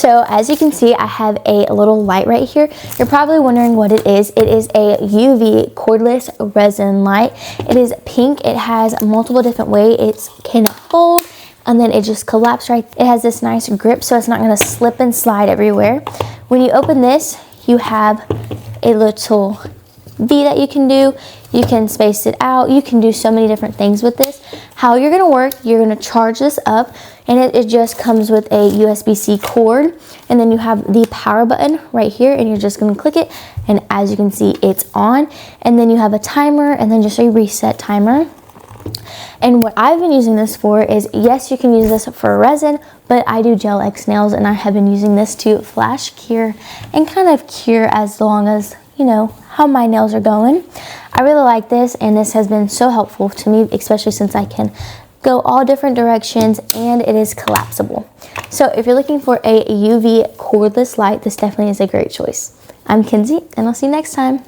So as you can see, I have a little light right here. You're probably wondering what it is. It is a UV cordless resin light. It is pink. It has multiple different ways it can fold, and then it just collapses right. It has this nice grip, so it's not going to slip and slide everywhere. When you open this, you have a little V that you can do. You can space it out. You can do so many different things with this. How you're going to work, you're going to charge this up, and it just comes with a USB-C cord, and then you have the power button right here, and you're just going to click it, and as you can see, it's on. And then you have a timer, and then just a reset timer. And what I've been using this for is, yes, you can use this for resin, but I do gel X nails, and I have been using this to flash cure and kind of cure as long as, you know, how my nails are going. I really like this, and this has been so helpful to me, especially since I can go all different directions and it is collapsible. So if you're looking for a UV cordless light, this definitely is a great choice. I'm Kinsey, and I'll see you next time.